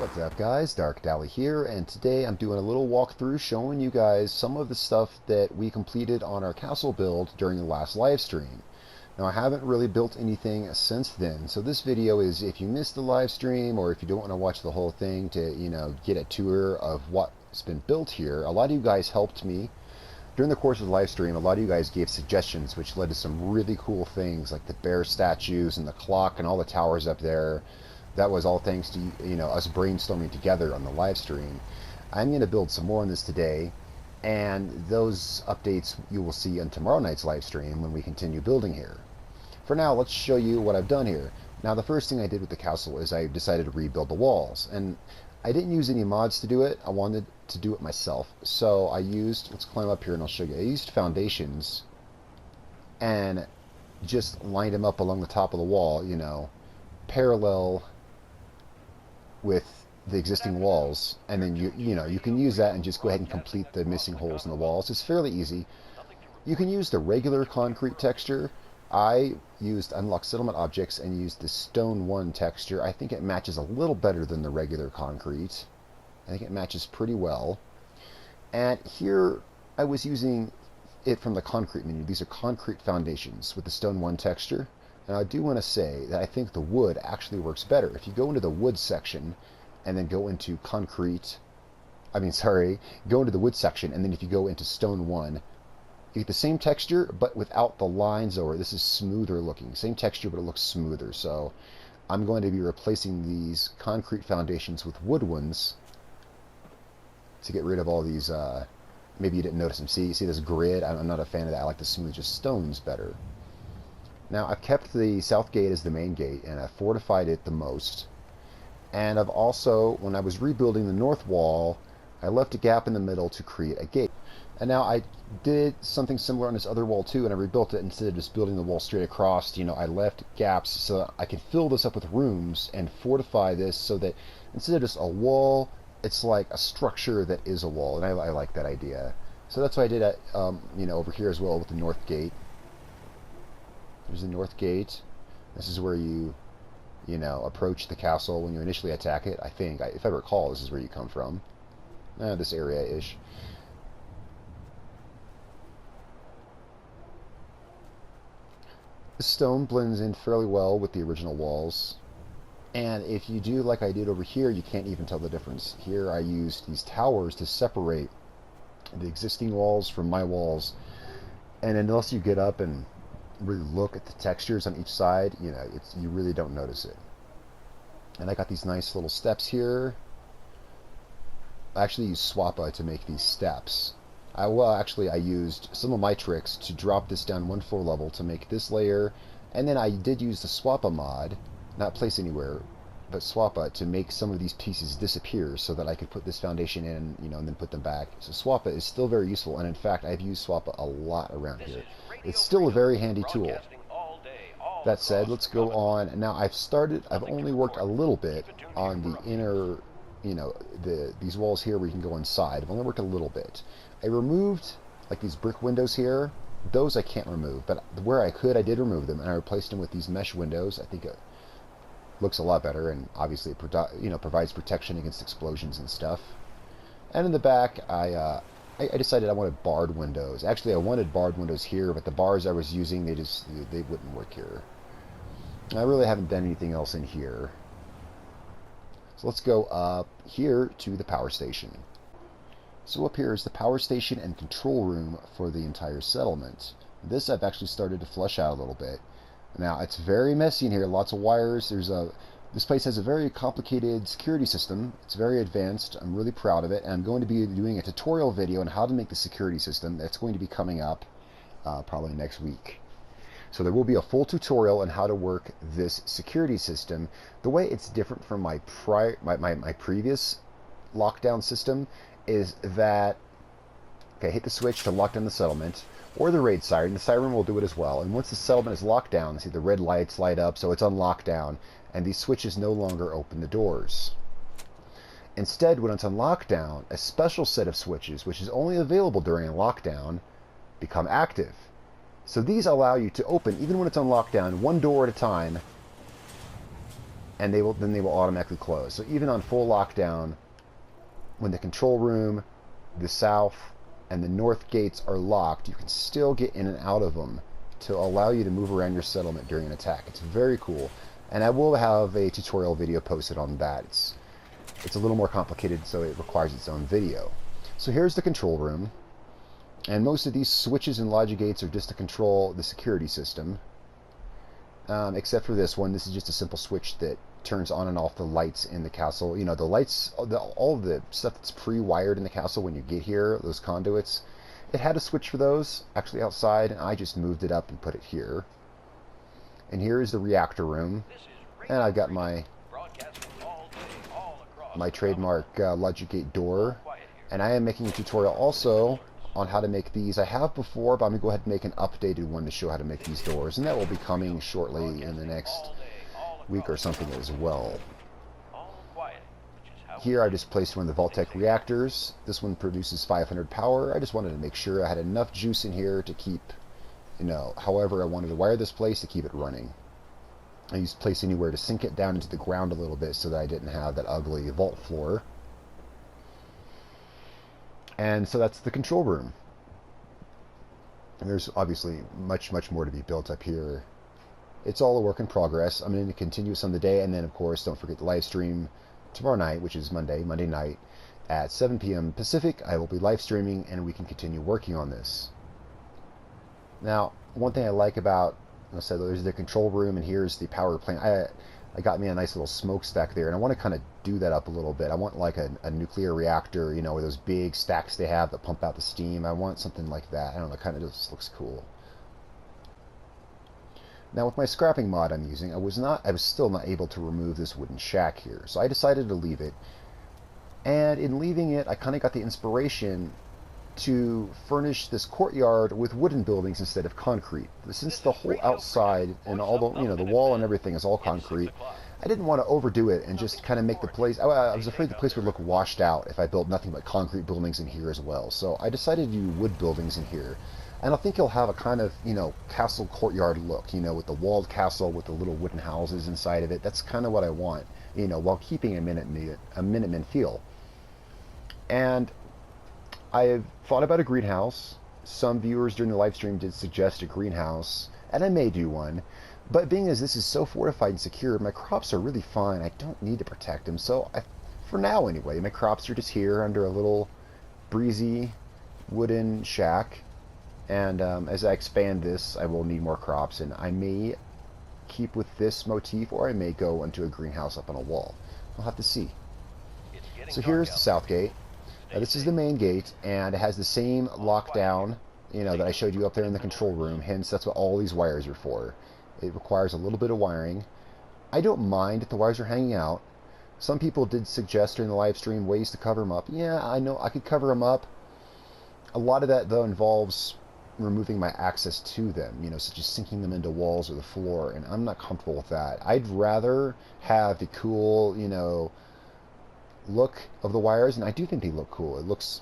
What's up guys, Darkdally here, and today I'm doing a little walkthrough showing you guys some of the stuff that we completed on our castle build during the last live stream. Now I haven't really built anything since then, so this video is if you missed the live stream or if you don't want to watch the whole thing to, get a tour of what's been built here. A lot of you guys helped me. During the course of the live stream, a lot of you guys gave suggestions which led to some really cool things like the bear statues and the clock and all the towers up there. That was all thanks to us brainstorming together on the live stream. I'm going to build some more on this today, and those updates you will see on tomorrow night's live stream when we continue building here. For now, let's show you what I've done here. Now, the first thing I did with the castle is I decided to rebuild the walls, and I didn't use any mods to do it. I wanted to do it myself, so I used, let's climb up here and I'll show you. I used foundations and just lined them up along the top of the wall, parallel with the existing walls, and then you can use that and just go ahead and complete the missing holes in the walls. It's fairly easy. You can use the regular concrete texture. I used unlock settlement objects and used the stone 1 texture. I think it matches a little better than the regular concrete. I think it matches pretty well. And here I was using it from the concrete menu. These are concrete foundations with the stone 1 texture. Now I do want to say that I think the wood actually works better. If you go into the wood section and then go into go into the wood section, and then if you go into stone 1, you get the same texture but without the lines over it. This is smoother looking. Same texture but it looks smoother. So I'm going to be replacing these concrete foundations with wood ones to get rid of all these, maybe you didn't notice them. See this grid? I'm not a fan of that. I like the smooth just stones better. Now, I've kept the south gate as the main gate, and I've fortified it the most. And I've also, when I was rebuilding the north wall, I left a gap in the middle to create a gate. And now I did something similar on this other wall too, and I rebuilt it. Instead of just building the wall straight across, I left gaps so that I can fill this up with rooms and fortify this so that instead of just a wall, it's like a structure that is a wall, and I like that idea. So that's what I did at, over here as well with the north gate. There's the north gate. This is where you approach the castle when you initially attack it. I think, if I recall, this is where you come from. This area-ish. The stone blends in fairly well with the original walls. And if you do like I did over here, you can't even tell the difference. Here I used these towers to separate the existing walls from my walls. And unless you get up and really look at the textures on each side, you really don't notice it. And I got these nice little steps here. I actually used Swappa to make these steps. I used some of my tricks to drop this down 1 floor level to make this layer, and then I did use the Swappa mod, not place anywhere, but Swappa to make some of these pieces disappear so that I could put this foundation in, and then put them back. So Swappa is still very useful, and in fact I've used Swappa a lot around here. It's still a very handy tool. That said, let's go on. Now I've only worked a little bit on the inner, these walls here where you can go inside. I've only worked a little bit. I removed like these brick windows here. Those I can't remove, but where I could, I did remove them, and I replaced them with these mesh windows. I think it looks a lot better, and obviously it provides protection against explosions and stuff. And in the back, I decided I wanted barred windows. Actually, I wanted barred windows here, but the bars I was using, they wouldn't work here. I really haven't done anything else in here. So let's go up here to the power station. So up here is the power station and control room for the entire settlement. This I've actually started to flesh out a little bit. Now, it's very messy in here, lots of wires. This place has a very complicated security system. It's very advanced. I'm really proud of it, and I'm going to be doing a tutorial video on how to make the security system. That's going to be coming up probably next week. So there will be a full tutorial on how to work this security system. The way it's different from my previous lockdown system is that, hit the switch to lock down the settlement, or the raid siren. The siren will do it as well. And once the settlement is locked down, see the red lights light up, so it's on lockdown, and these switches no longer open the doors. Instead, when it's on lockdown, a special set of switches, which is only available during a lockdown, become active. So these allow you to open, even when it's on lockdown, one door at a time, and they will automatically close. So even on full lockdown, when the control room, the south, and the north gates are locked, you can still get in and out of them to allow you to move around your settlement during an attack. It's very cool, and I will have a tutorial video posted on that. It's a little more complicated, so it requires its own video. So here's the control room, and most of these switches and logic gates are just to control the security system, except for this one. This is just a simple switch that turns on and off the lights in the castle. You know, the lights, all of the stuff that's pre-wired in the castle when you get here, those conduits, it had a switch for those actually outside, and I just moved it up and put it here. And here is the reactor room, and I've got my trademark logic gate door, and I am making a tutorial also on how to make these. I have before, but I'm going to go ahead and make an updated one to show how to make these doors, and that will be coming shortly in the next week or something as well. Here I just placed one of the Vault-Tec reactors. This one produces 500 power. I just wanted to make sure I had enough juice in here to keep, you know, however I wanted to wire this place to keep it running. I used place anywhere to sink it down into the ground a little bit so that I didn't have that ugly vault floor. And so that's the control room. And there's obviously much more to be built up here. It's all a work in progress. I'm going to continue some of the day, and then of course don't forget the live stream tomorrow night, which is Monday night at 7 p.m. Pacific. I will be live streaming, and we can continue working on this. Now, one thing I like about, I said there's the control room, and here's the power plant. I got me a nice little smokestack there, and I want to kind of do that up a little bit. I want like a nuclear reactor, you know, with those big stacks they have that pump out the steam. I want something like that. I don't know, kind of just looks cool. Now with my scrapping mod I'm using, I was still not able to remove this wooden shack here, so I decided to leave it. And in leaving it, I kind of got the inspiration to furnish this courtyard with wooden buildings instead of concrete. Since the whole outside and all the, you know, the wall and everything is all concrete, I didn't want to overdo it and just kind of make the place, I was afraid the place would look washed out if I built nothing but concrete buildings in here as well. So I decided to do wood buildings in here. And I think it'll have a kind of, you know, castle courtyard look, you know, with the walled castle with the little wooden houses inside of it. That's kind of what I want, you know, while keeping a Minutemen feel. And I've thought about a greenhouse. Some viewers during the live stream did suggest a greenhouse, and I may do one. But being as this is so fortified and secure, my crops are really fine. I don't need to protect them. So for now anyway, my crops are just here under a little breezy wooden shack. And as I expand this, I will need more crops, and I may keep with this motif, or I may go into a greenhouse up on a wall. I'll have to see. So here's the south gate. This is the main gate, and it has the same lockdown, you know, that I showed you up there in the control room. Hence, that's what all these wires are for. It requires a little bit of wiring. I don't mind if the wires are hanging out. Some people did suggest during the live stream ways to cover them up. Yeah, I know I could cover them up. A lot of that, though, involves removing my access to them, you know, such as sinking them into walls or the floor, and I'm not comfortable with that. I'd rather have the cool, you know, look of the wires, and I do think they look cool. It looks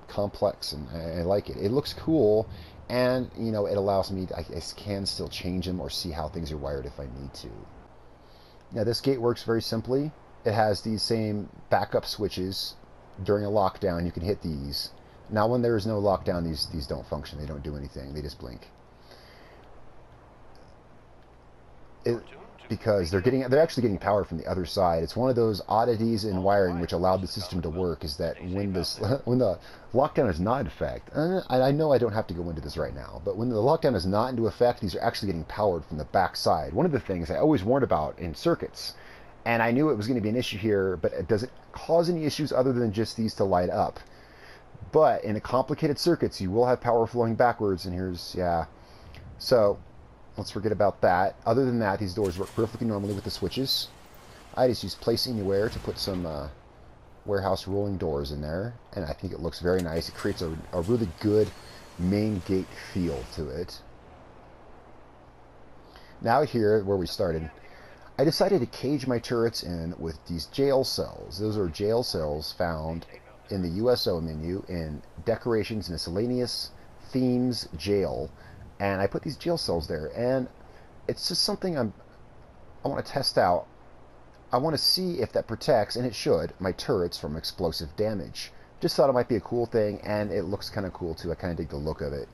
complex, and I like it. It looks cool, and, you know, it allows me, I can still change them or see how things are wired if I need to. Now, this gate works very simply. It has these same backup switches. During a lockdown, you can hit these. Now, when there is no lockdown, these don't function. They don't do anything. They just blink. Because they're actually getting power from the other side. It's one of those oddities in wiring which allowed the system to work, is that when the lockdown is not in effect, I know I don't have to go into this right now, but when the lockdown is not into effect, these are actually getting powered from the back side. One of the things I always warned about in circuits, and I knew it was going to be an issue here, but it doesn't cause any issues other than just these to light up. But in a complicated circuits, you will have power flowing backwards, and here's, yeah. So let's forget about that. Other than that, these doors work perfectly normally with the switches. I just use place anywhere to put some warehouse rolling doors in there, and I think it looks very nice. It creates a really good main gate feel to it. Now here, where we started, I decided to cage my turrets in with these jail cells. Those are jail cells found in the USO menu in Decorations, Miscellaneous, Themes, Jail. And I put these jail cells there, and it's just something I want to test out. I want to see if that protects, and it should, my turrets from explosive damage. Just thought it might be a cool thing, and it looks kind of cool too. I kind of dig the look of it.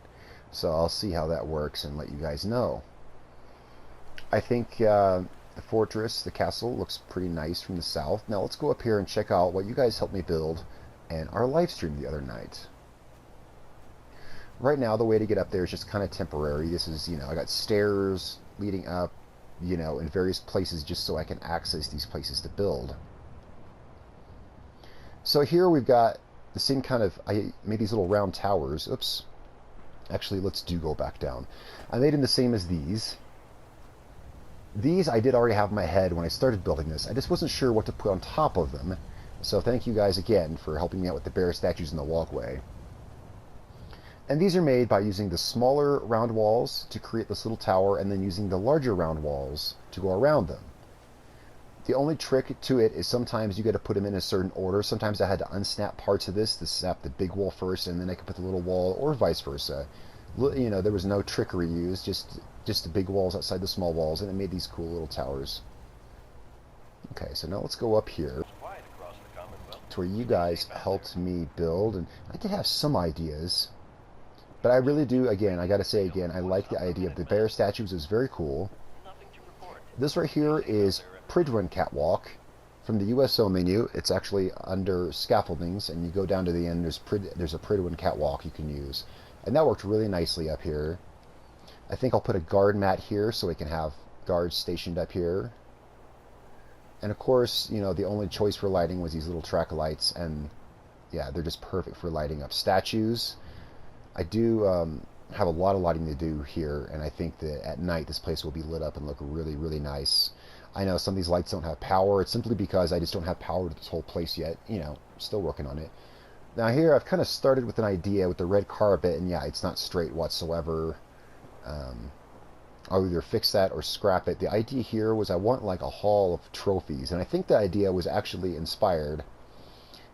So I'll see how that works and let you guys know. I think the fortress, the castle, looks pretty nice from the south. Now let's go up here and check out what you guys helped me build in our live stream the other night. Right now, the way to get up there is just kind of temporary. This is, I got stairs leading up, in various places just so I can access these places to build. So here we've got the same kind of, I made these little round towers. Oops. Actually, let's go back down. I made them the same as these. These I did already have in my head when I started building this. I just wasn't sure what to put on top of them. So thank you guys again for helping me out with the bear statues in the walkway. And these are made by using the smaller round walls to create this little tower and then using the larger round walls to go around them. The only trick to it is sometimes you got to put them in a certain order. Sometimes I had to unsnap parts of this to snap the big wall first and then I could put the little wall, or vice versa. There was no trickery used, just the big walls outside the small walls, and it made these cool little towers. Okay, so now let's go up here to where you guys helped me build, and I did have some ideas, but I really do, again, I gotta say again, I like the idea of the bear statues. Is very cool. This right here is Prydwen Catwalk from the USO menu. It's actually under scaffoldings, and you go down to the end, there's a Prydwen Catwalk you can use. And that worked really nicely up here. I think I'll put a guard mat here so we can have guards stationed up here. And of course, the only choice for lighting was these little track lights, and yeah, they're just perfect for lighting up statues. I do have a lot of lighting to do here, and I think that at night this place will be lit up and look really, really nice. I know some of these lights don't have power. It's simply because I just don't have power to this whole place yet. Still working on it. Now here I've kind of started with an idea with the red carpet, and yeah, it's not straight whatsoever. I'll either fix that or scrap it. The idea here was I want like a hall of trophies, and I think the idea was actually inspired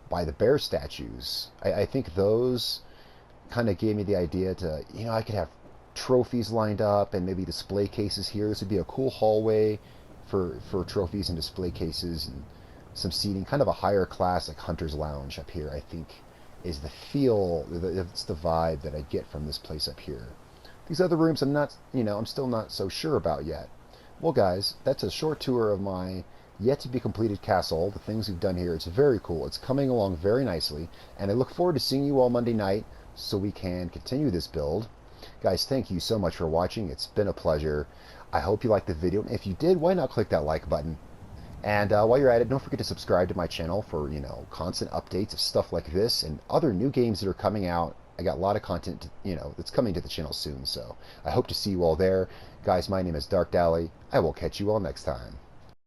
by the bear statues. I think those kind of gave me the idea to, I could have trophies lined up and maybe display cases here. This would be a cool hallway for trophies and display cases, and some seating, kind of a higher class like Hunter's Lounge up here, I think is the feel, it's the vibe that I get from this place up here. These other rooms I'm still not so sure about yet. Well guys, that's a short tour of my yet to be completed castle, the things we've done here. It's very cool. It's coming along very nicely, and I look forward to seeing you all Monday night so we can continue this build. Guys, thank you so much for watching. It's been a pleasure. I hope you liked the video. If you did, why not click that like button? And while you're at it, don't forget to subscribe to my channel for, constant updates of stuff like this and other new games that are coming out. I got a lot of content, that's coming to the channel soon, so I hope to see you all there. Guys, my name is Darkdally. I will catch you all next time.